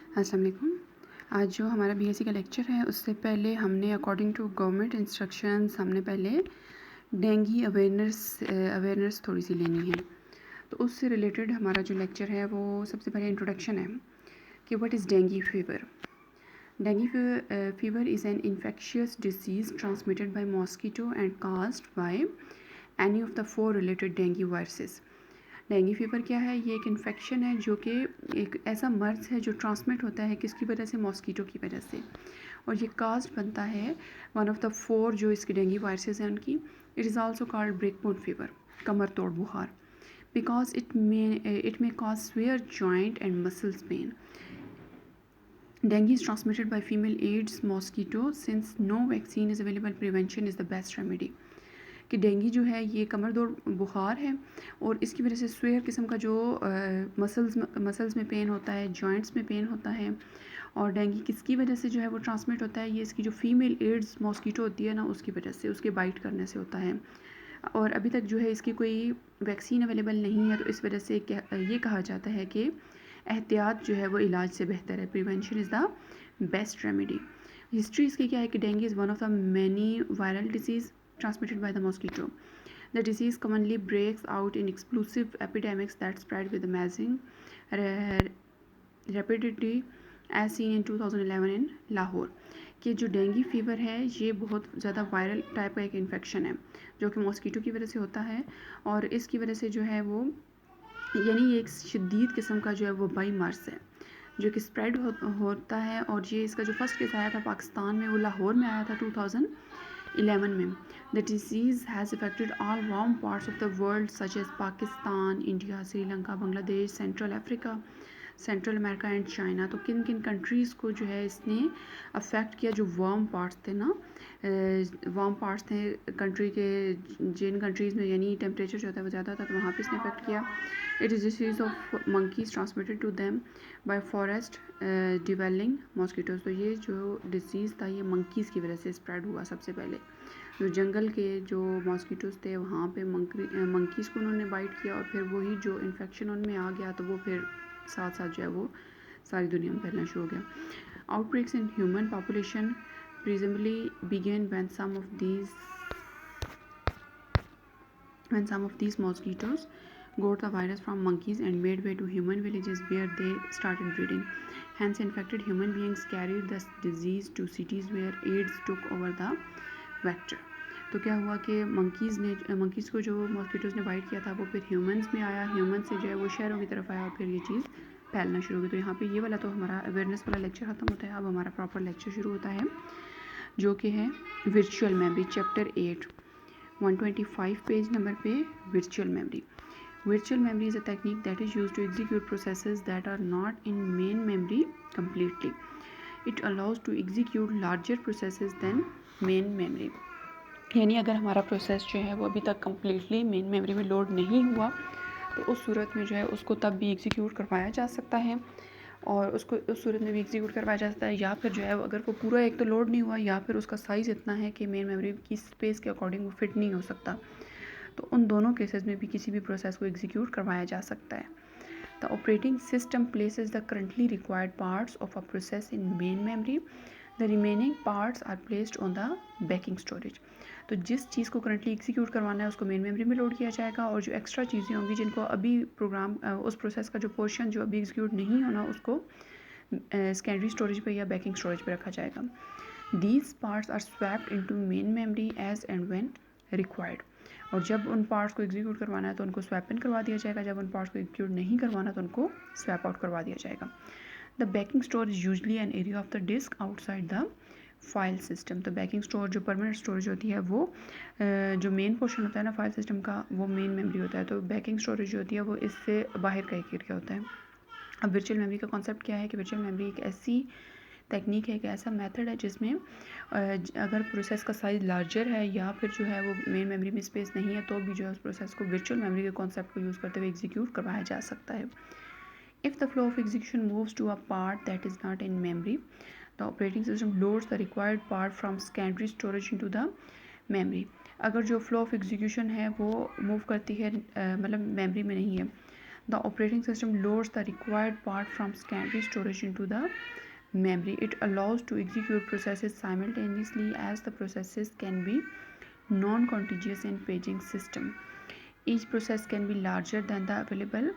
अस्सलाम वालेकुम। आज जो हमारा बीएससी का लेक्चर है उससे पहले हमने अकॉर्डिंग टू गवर्नमेंट इंस्ट्रक्शंस हमने पहले डेंगू अवेयरनेस थोड़ी सी लेनी है। तो उससे रिलेटेड हमारा जो लेक्चर है वो सबसे पहले इंट्रोडक्शन है कि what is dengue fever. Dengue fever is an infectious disease transmitted by mosquito and caused by any of the 4 related dengue viruses. Dengue fever क्या है? ये एक इन्फेक्शन है जो कि एक ऐसा मर्ज़ है जो ट्रांसमिट होता है किसकी वजह से? मॉस्किटो की वजह से। और ये कास्ट बनता है वन ऑफ द 4 जो इसकी डेंगू वायरसेस हैं उनकी। It is also called breakbone fever, कमर तोड़ बुखार, because it may cause severe joint and muscles pain. Dengue is transmitted by female Aedes mosquito. Since no vaccine is available, prevention is the best remedy. कि dengue जो है ये कमर दौड़ बुखार है और इसकी वजह से स्वेयर किस्म का जो मसल्स में पेन होता है, जॉइंट्स में पेन होता है। और डेंगू किसकी वजह से जो है वो ट्रांसमिट होता है? ये इसकी जो फीमेल एड्स मॉस्किटो होती है ना, उसकी वजह से, उसके बाइट करने से होता है। और अभी तक जो है इसकी कोई वैक्सीन अवेलेबल नहीं है, तो इस वजह से ये कहा जाता है कि एहतियात जो है वो इलाज से बेहतर है। Prevention is the best remedy. History इसकी क्या है कि dengue is one of the many viral disease transmitted by the mosquito. The disease commonly breaks out in explosive epidemics that spread with amazing rapidity as seen in 2011 in Lahore. कि जो dengue fever है ये बहुत ज़्यादा viral type का एक infection है जो कि मॉस्किटो की वजह से होता है। और इसकी वजह से जो है वो यानी ये एक शदीद किस्म का जो है वो बाई मार्स है जो कि स्प्रेड होता है। और ये इसका जो फर्स्ट केस आया था पाकिस्तान में, वो लाहौर में आया था 2011 में। The disease has affected all warm parts of the world such as Pakistan, India, Sri Lanka, Bangladesh, central Africa, central America and China. तो किन किन कंट्रीज़ को जो है इसने अफेक्ट किया? जो वार्म पार्ट्स थे ना, वार्म पार्ट्स थे कंट्री के, जिन कंट्रीज़ में यानी टेम्परेचर जो होता है वो ज़्यादा था, तो वहाँ पे इसने अफेक्ट किया। It is disease of monkeys transmitted to them by forest dwelling mosquitoes. तो ये जो डिसीज़ था ये मंकीज़ की वजह से स्प्रेड हुआ सबसे पहले। जो जंगल के जो मॉस्किटोज़ थे वहाँ पे मंकीज़ को उन्होंने बाइट किया और फिर वही जो इन्फेक्शन उनमें आ गया तो वो फिर साथ साथ जो है वो सारी दुनिया में फैलना शुरू हो गया। Outbreaks in human population presumably began when some of these mosquitoes got the virus from monkeys and made way to human villages where they started breeding. Hence, infected human beings carried the disease to cities where AIDS took over the vector. तो क्या हुआ कि monkeys को जो mosquitoes ने bite किया था वो फिर ह्यूमंस में आया, ह्यूमंस से जो है वो शहरों की तरफ आया और फिर ये चीज़ फैलना शुरू हो गई। तो यहाँ पे ये वाला तो हमारा अवेयरनेस वाला लेक्चर ख़त्म होता है। अब हमारा प्रॉपर लेक्चर शुरू होता है जो कि है virtual memory, chapter 8, 125 page number पे virtual memory. Virtual memory is a technique that is used to execute processes that are not in main memory completely. It allows to execute larger processes than main memory. यानी अगर हमारा process जो है वो अभी तक completely main memory में load नहीं हुआ तो उस सूरत में जो है उसको तब भी एग्जीक्यूट करवाया जा सकता है और उसको उस सूरत में भी एग्जीक्यूट करवाया जा सकता है। या फिर जो है अगर वो पूरा एक तो लोड नहीं हुआ या फिर उसका साइज़ इतना है कि मेन मेमोरी की स्पेस के अकॉर्डिंग वो फिट नहीं हो सकता, तो उन दोनों केसेस में भी किसी भी प्रोसेस को एग्जीक्यूट करवाया जा सकता है। The operating system places the currently required parts of a process in main memory, the remaining parts are placed on the backing storage. तो जिस चीज़ को करंटली एग्जीक्यूट करवाना है उसको मेन मेमोरी में लोड किया जाएगा और जो एक्स्ट्रा चीज़ें होंगी जिनको अभी प्रोग्राम उस प्रोसेस का जो पोर्शन जो अभी एग्जीक्यूट नहीं होना उसको सेकेंडरी स्टोरेज पे या बैकिंग स्टोरेज पे रखा जाएगा. These parts are swapped into main memory as and when required. और जब उन पार्ट्स को एग्जीक्यूट करवाना है तो उनको स्वैप इन करवा दिया जाएगा, जब उन पार्ट्स को एग्जीक्यूट नहीं करवाना तो उनको स्वैप आउट करवा दिया जाएगा. The backing store is usually an area of the disk outside the file system. तो बैकिंग स्टोर जो परमानेंट स्टोरेज होती है वो जो मेन पोर्शन होता है ना फाइल सिस्टम का वो मेन मेमोरी होता है. तो बैकिंग स्टोरेज जो होती है वो इससे बाहर का एक एरिया होता है. अब वर्चुअल मेमोरी का कॉन्सेप्ट क्या है कि वर्चुअल मेमोरी एक ऐसी टेक्निक है, एक ऐसा मेथड है जिसमें अगर प्रोसेस का साइज़ लार्जर है या फिर जो है वो मेन मेमोरी में स्पेस नहीं है तो भी जो है उस प्रोसेस को वर्चुअल मेमोरी के कॉन्सेप्ट को यूज़ करते हुए एग्जीक्यूट करवाया जा सकता है. If the flow of execution moves to a part that is not in memory, the operating system loads the required part from secondary storage into the memory. अगर जो फ्लो ऑफ एग्जीक्यूशन है वो move करती है मतलब memory में नहीं है The operating system loads the required part from secondary storage into the memory. It allows to execute processes simultaneously as the processes can be non-contiguous in paging system. Each process can be larger than the available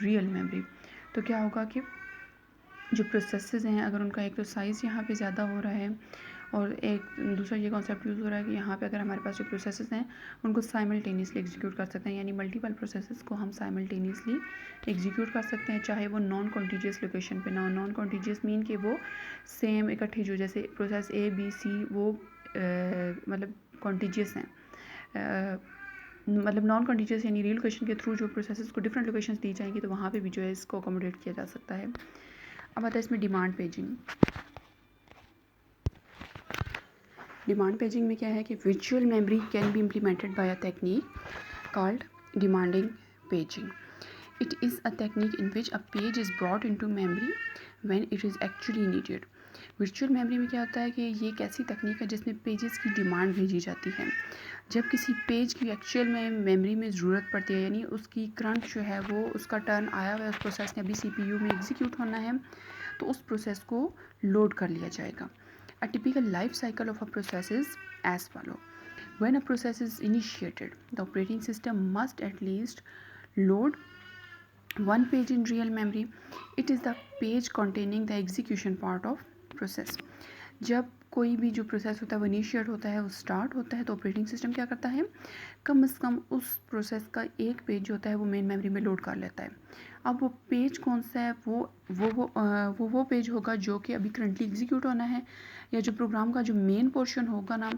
real memory. तो क्या होगा कि जो processes हैं अगर उनका एक तो साइज़ यहाँ पे ज़्यादा हो रहा है और एक दूसरा ये कॉन्सेप्ट यूज़ हो रहा है कि यहाँ पे अगर हमारे पास जो प्रोसेसेस हैं उनको साइमल्टेनियसली एग्जीक्यूट कर सकते हैं, यानी मल्टीपल प्रोसेसेस को हम साइमल्टेनियसली एग्जीक्यूट कर सकते हैं, चाहे वो नॉन कॉन्टीजियस लोकेशन पे ना हो। नॉन कॉन्टीजियस मीन कि वो सेम इकट्ठी जो जैसे प्रोसेस ए बी सी वो मतलब कॉन्टीजियस हैं, मतलब नॉन कॉन्टीजियस यानी रियल लोकेशन के थ्रू जो प्रोसेसेस को डिफरेंट लोकेशंस दी जाएंगी तो वहाँ पे भी जो है इसको अकोमोडेट किया जा सकता है। अब आता है इसमें डिमांड पेजिंग। डिमांड पेजिंग में क्या है कि visual memory can be implemented by a technique called demanding paging. It is a technique in which a page is brought into memory when it is actually needed. Virtual memory में क्या होता है कि ये एक ऐसी तकनीक है जिसमें पेजेस की डिमांड भेजी जाती है। जब किसी पेज की एक्चुअल में मेमोरी में ज़रूरत पड़ती है, यानी उसकी करंट जो है वो उसका टर्न आया हुआ है, उस प्रोसेस ने अभी सीपीयू में एग्जीक्यूट होना है, तो उस प्रोसेस को लोड कर लिया जाएगा। A typical life cycle of a process is as follow. When a process is initiated, the operating system must at least load one page in real memory. It is the page containing the execution part of process. जब कोई भी जो process होता है वो initiate होता है, वो स्टार्ट होता है, तो ऑपरेटिंग सिस्टम क्या करता है, कम से कम उस प्रोसेस का एक पेज जो होता है वो मेन मेमोरी में लोड कर लेता है। अब वो पेज कौन सा है, वो पेज होगा जो कि अभी करंटली एग्जीक्यूट होना है, या जो प्रोग्राम का जो मेन पोर्शन होगा ना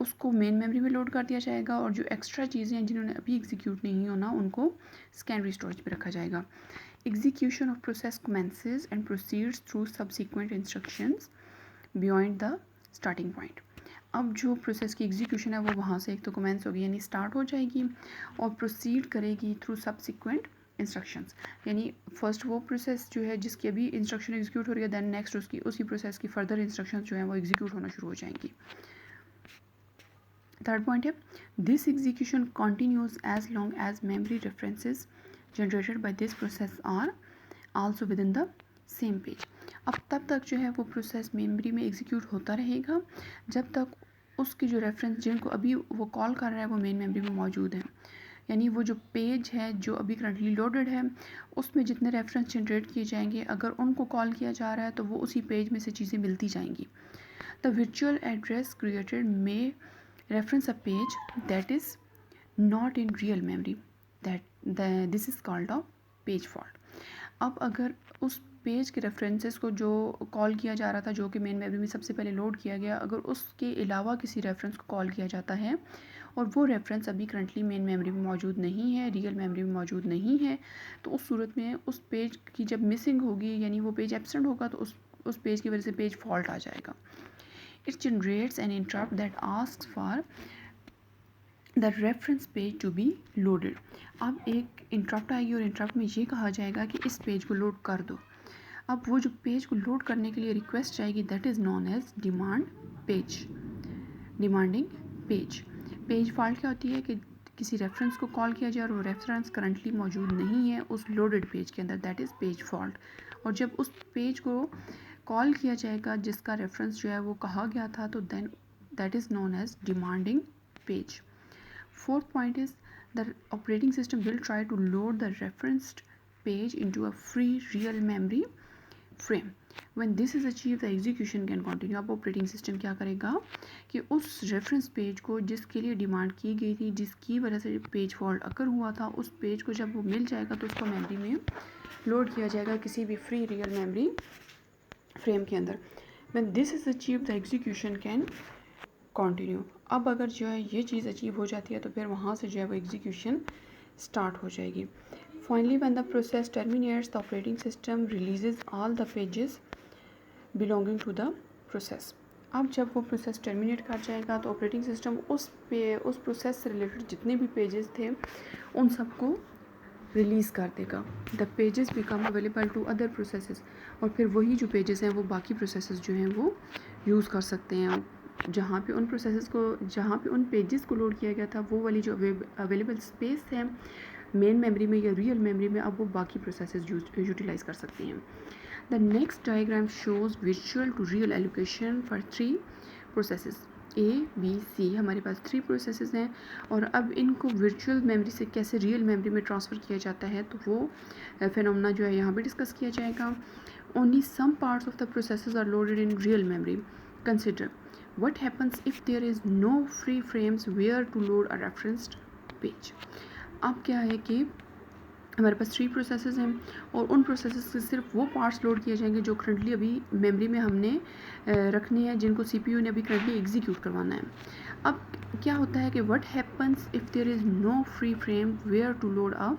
उसको मेन मेमोरी में लोड कर दिया जाएगा, और जो एक्स्ट्रा चीज़ें हैं जिन्होंने अभी एग्जीक्यूट नहीं होना उनको सेकेंडरी स्टोरेज पे रखा जाएगा। Execution of process commences and proceeds through subsequent instructions beyond the starting point. अब जो प्रोसेस की एग्जीक्यूशन है वो वहाँ से एक तो कमेंस होगी यानी स्टार्ट हो जाएगी और प्रोसीड करेगी थ्रू सब्सिक्वेंट इंस्ट्रक्शंस, यानी फर्स्ट वो प्रोसेस जो है जिसकी अभी इंस्ट्रक्शन एग्जीक्यूट हो रही है, देन नेक्स्ट उसकी उसी प्रोसेस की फर्दर इंस्ट्रक्शंस जो हैं वो एग्जीक्यूट होना शुरू हो जाएंगी. थर्ड पॉइंट है this execution continues as long as memory references generated by this process are also within the same page. अब तब तक जो है वो प्रोसेस मेमोरी में एग्जीक्यूट होता रहेगा जब तक उसकी जो रेफरेंस जिनको अभी वो कॉल कर रहा है वो मेन मेमोरी में मौजूद है, यानी वो जो पेज है जो अभी करंटली लोडेड है उसमें जितने रेफरेंस जनरेट किए जाएंगे अगर उनको कॉल किया जा रहा है तो वो उसी पेज में से चीज़ें मिलती जाएंगी. The virtual address created may reference a page that is not in real memory, this is called a page fault. अब अगर उस पेज के रेफरेंसेस को जो कॉल किया जा रहा था जो कि मेन मेमोरी में सबसे पहले लोड किया गया, अगर उसके अलावा किसी रेफरेंस को कॉल किया जाता है और वो रेफरेंस अभी करंटली मेन मेमोरी में मौजूद नहीं है, रियल मेमोरी में मौजूद नहीं है, तो उस सूरत में उस पेज की जब मिसिंग होगी यानी वो पेज एब्सेंट होगा तो उस पेज की वजह से पेज फॉल्ट आ जाएगा. It generates an interrupt that asks for the reference page to be loaded. अब एक इंटरप्ट आएगी और इंटरप्ट में ये कहा जाएगा कि इस पेज को लोड कर दो. अब वो जो पेज को लोड करने के लिए रिक्वेस्ट आएगी that is known as demand page, demanding page. Page fault क्या होती है कि किसी रेफरेंस को कॉल किया जाए और वो रेफरेंस करंटली मौजूद नहीं है उस लोडेड पेज के अंदर, दैट इज़ पेज फॉल्ट. और जब उस पेज को कॉल किया जाएगा जिसका रेफरेंस जो है वो कहा गया था तो then that is known as demanding page. Fourth point is the operating system will try to load the referenced page into a free real memory frame. When this is achieved, the execution can continue. अब operating system क्या करेगा कि उस reference page को जिसके लिए demand की गई थी, जिसकी वजह से पेज फॉल्ट अकर हुआ था, उस पेज को जब वो मिल जाएगा तो उसको मेमोरी में लोड किया जाएगा किसी भी फ्री रियल मेमोरी फ्रेम के अंदर. When this is achieved, the execution can continue. अब अगर जो है ये चीज़ अचीव हो जाती है तो फिर वहाँ से जो है वो एग्जीक्यूशन स्टार्ट हो जाएगी. Finally when the process terminates the operating system releases all the pages belonging to the process. अब जब वो प्रोसेस टर्मिनेट कर जाएगा तो ऑपरेटिंग सिस्टम उस प्रोसेस से रिलेटेड जितने भी पेजेस थे उन सबको रिलीज़ कर देगा. The pages become available to other processes. और फिर वही जो पेजेस हैं वो बाकी प्रोसेसेस जो हैं वो यूज़ कर सकते हैं. जहाँ पे उन पेजेस को लोड किया गया था वो वाली जो अवेलेबल स्पेस है मेन मेमोरी में या रियल मेमोरी में, अब वो बाकी प्रोसेसेस यूटिलाइज कर सकती हैं। The next diagram shows visual to real allocation for 3 processes ABC। हमारे पास 3 प्रोसेसेस हैं और अब इनको वर्चुअल मेमोरी से कैसे रियल मेमोरी में ट्रांसफ़र किया जाता है, तो वो फिनोमेना जो है यहाँ पे डिस्कस किया जाएगा। Only some parts of the processes are loaded in real memory. Consider what happens if there is no free frames where to load a referenced page. अब क्या है कि हमारे पास 3 प्रोसेसेस हैं और उन प्रोसेसेस से सिर्फ वो पार्ट्स लोड किए जाएंगे जो करंटली अभी मेमोरी में हमने रखने हैं, जिनको CPU ने अभी करंटली एग्जीक्यूट करवाना है। अब क्या होता है कि what happens if there is no free frame where to load a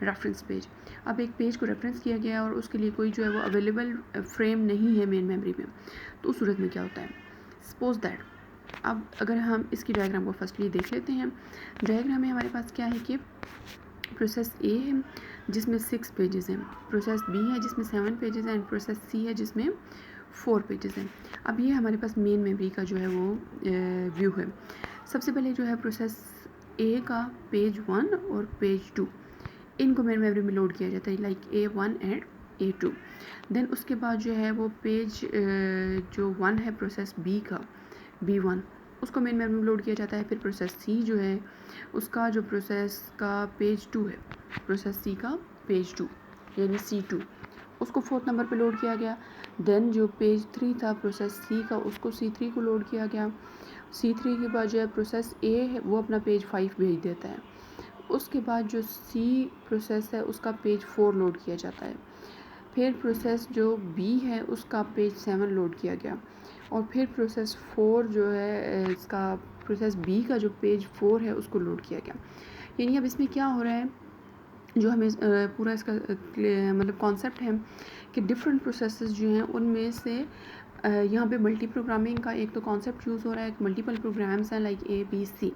reference page. अब एक पेज को रेफरेंस किया गया और उसके लिए कोई जो है वो अवेलेबल फ्रेम नहीं है मेन मेमोरी में, तो उस सूरत में क्या होता है। सपोज दैट, अब अगर हम इसकी डायग्राम को फर्स्टली देख लेते हैं। डायग्राम में हमारे पास क्या है कि प्रोसेस A है जिसमें 6 पेजेस हैं, प्रोसेस B है जिसमें 7 पेजेस हैं एंड प्रोसेस C है जिसमें 4 पेजेस हैं। अब ये हमारे पास मेन मेमोरी का जो है वो व्यू है। सबसे पहले जो है प्रोसेस A का पेज 1 और पेज 2 इनको मेन मेमोरी में लोड किया जाता है, like A1 and A2। Then उसके बाद जो है वो पेज जो 1 है प्रोसेस B का B1 उसको मेन मेमोरी में लोड किया जाता है। फिर प्रोसेस C जो है उसका जो प्रोसेस का पेज 2 है, प्रोसेस C का पेज 2 यानी C2 उसको 4th नंबर पे लोड किया गया। देन जो पेज 3 था प्रोसेस C का उसको C3 को लोड किया गया। C3 के बाद जो है प्रोसेस A है वो अपना पेज 5 भेज देता है। उसके बाद जो C प्रोसेस है उसका पेज 4 लोड किया जाता है। फिर प्रोसेस जो B है उसका पेज 7 लोड किया गया और फिर प्रोसेस 4 जो है इसका प्रोसेस B का जो पेज 4 है उसको लोड किया गया। यानी अब इसमें क्या हो रहा है, जो हमें पूरा इसका मतलब कॉन्सेप्ट है कि डिफरेंट प्रोसेसेस जो हैं उनमें से यहाँ पे मल्टी प्रोग्रामिंग का एक तो कॉन्सेप्ट यूज़ हो रहा है, मल्टीपल प्रोग्राम्स हैं लाइक ABC,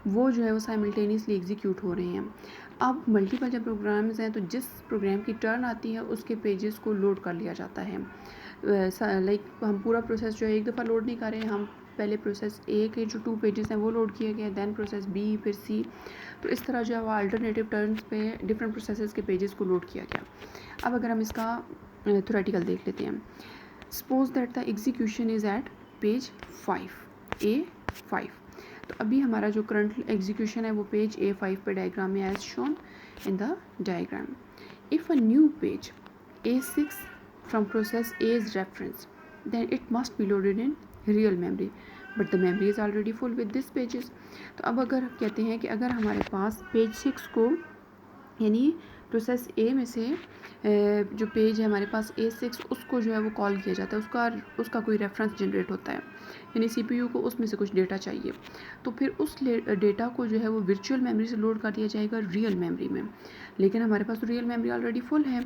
वो जो है वो साइमल्टेनियसली एग्जीक्यूट हो रहे हैं। अब मल्टीपल जब प्रोग्राम्स हैं तो जिस प्रोग्राम की टर्न आती है उसके पेजेस को लोड कर लिया जाता है। लाइक हम पूरा प्रोसेस जो है एक दफ़ा लोड नहीं कर रहे हैं, हम पहले प्रोसेस A के जो 2 पेजेस हैं वो लोड किए गए, देन प्रोसेस B फिर C, तो इस तरह जो है वो अल्टरनेटिव टर्न्स पे डिफरेंट प्रोसेसेस के पेजेस को लोड किया गया। अब अगर हम इसका थ्योरेटिकल देख लेते हैं। Suppose that the execution is at page 5 A5। तो अभी हमारा जो करंट एग्जीक्यूशन है वो पेज A5 पे डायग्राम में as shown in the diagram. If a new page A6 from process A is referenced, then it must be loaded in real memory, but the memory is already full with these pages। तो अब अगर कहते हैं कि अगर हमारे पास page 6 को यानी प्रोसेस A में से जो पेज है हमारे पास A6 उसको जो है वो कॉल किया जाता है, उसका कोई रेफरेंस जनरेट होता है, यानी CPU को उसमें से कुछ डेटा चाहिए, तो फिर उस डेटा को जो है वो वर्चुअल मेमोरी से लोड कर दिया जाएगा रियल मेमोरी में। लेकिन हमारे पास तो रियल मेमोरी ऑलरेडी फुल है,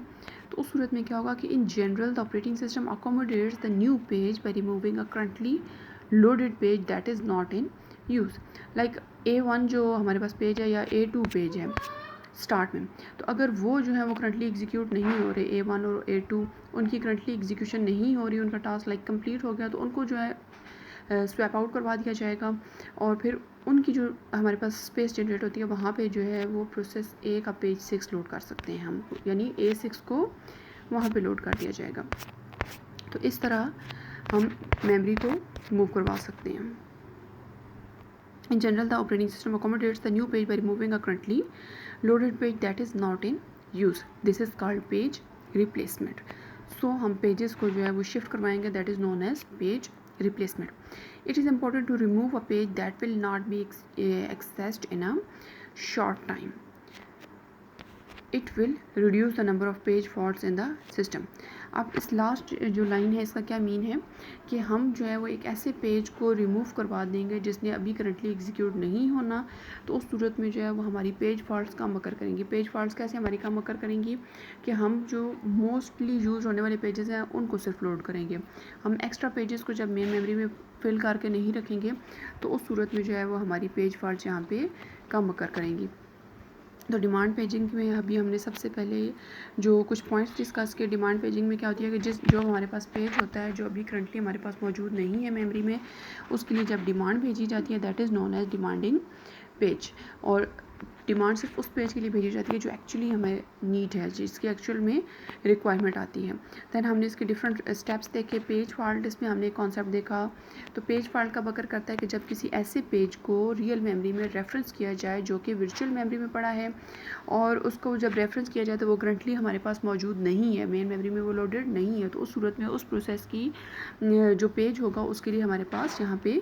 तो उस सूरत में क्या होगा कि in general the operating system accommodates the new page by removing a currently loaded page that is not in use. Like A1 जो हमारे पास पेज है या A2 पेज है स्टार्ट में, तो अगर वो जो है वो करंटली एग्जीक्यूट नहीं हो रहे, A1 और A2 उनकी करंटली एग्जीक्यूशन नहीं हो रही, उनका टास्क लाइक कंप्लीट हो गया, तो उनको जो है स्वैप आउट करवा दिया जाएगा और फिर उनकी जो हमारे पास स्पेस जनरेट होती है वहाँ पे जो है वो प्रोसेस A का पेज 6 लोड कर सकते हैं हम, यानी A6 को वहाँ पे लोड कर दिया जाएगा। तो इस तरह हम मेमोरी को मूव करवा सकते हैं। In general, the operating system accommodates the new page by removing a currently loaded page that is not in use. This is called page replacement. So हम pages को जो है वो shift करवाएंगे, that is known as page replacement. It is important to remove a page that will not be accessed in a short time. It will reduce the number of page faults in the system. अब इस last जो line है इसका क्या mean है कि हम जो है वो एक ऐसे पेज को रिमूव करवा देंगे जिसने अभी करंटली एग्जीक्यूट नहीं होना, तो उस सूरत में जो है वो हमारी पेज फॉल्ट्स कम अकर करेंगी। पेज फॉल्ट्स कैसे हमारी कम अकर करेंगी कि हम जो मोस्टली यूज़ होने वाले पेजेस हैं उनको सिर्फ लोड करेंगे, हम एक्स्ट्रा पेजेस को जब मेन मेमोरी में फिल करके नहीं रखेंगे, तो उस सूरत में जो है वो हमारी पेज फॉल्ट्स यहाँ पे कम अकर करेंगी। तो डिमांड पेजिंग में अभी हमने सबसे पहले जो कुछ पॉइंट्स डिस्कस किए। डिमांड पेजिंग में क्या होती है कि जो हमारे पास पेज होता है जो अभी करंटली हमारे पास मौजूद नहीं है मेमोरी में, उसके लिए जब डिमांड भेजी जाती है that is known as demanding page. और डिमांड सिर्फ उस पेज के लिए भेजी जाती है जो एक्चुअली हमें नीड है, जिसकी एक्चुअल में रिक्वायरमेंट आती है। दैन हमने इसके डिफरेंट स्टेप्स देखे। पेज फॉल्ट, इसमें हमने एक कॉन्सेप्ट देखा। तो पेज फॉल्ट का बकर करता है कि जब किसी ऐसे पेज को रियल मेमोरी में रेफरेंस किया जाए जो कि वर्चुअल मेमोरी में पड़ा है, और उसको जब रेफरेंस किया जाए तो वो करंटली हमारे पास मौजूद नहीं है, मेन मेमोरी में वो लोडेड नहीं है, तो उस सूरत में उस प्रोसेस की जो पेज होगा उसके लिए हमारे पास यहाँ पे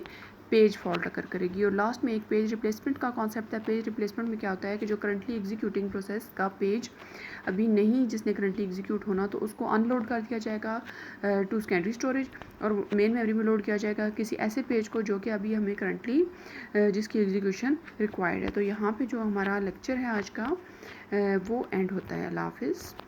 पेज फॉल्ट अकर करेगी। और लास्ट में एक पेज रिप्लेसमेंट का कॉन्सेप्ट है। पेज रिप्लेसमेंट में क्या होता है कि जो करंटली एग्जीक्यूटिंग प्रोसेस का पेज अभी नहीं जिसने करंटली एग्जीक्यूट होना, तो उसको अनलोड कर दिया जाएगा टू सेकेंडरी स्टोरेज और मेन मेमोरी में लोड किया जाएगा किसी ऐसे पेज को जो कि अभी हमें करंटली जिसकी एग्जीक्यूशन रिक्वायर्ड है। तो यहाँ पे जो हमारा लेक्चर है आज का वो एंड होता है। अल्लाह हाफिज़।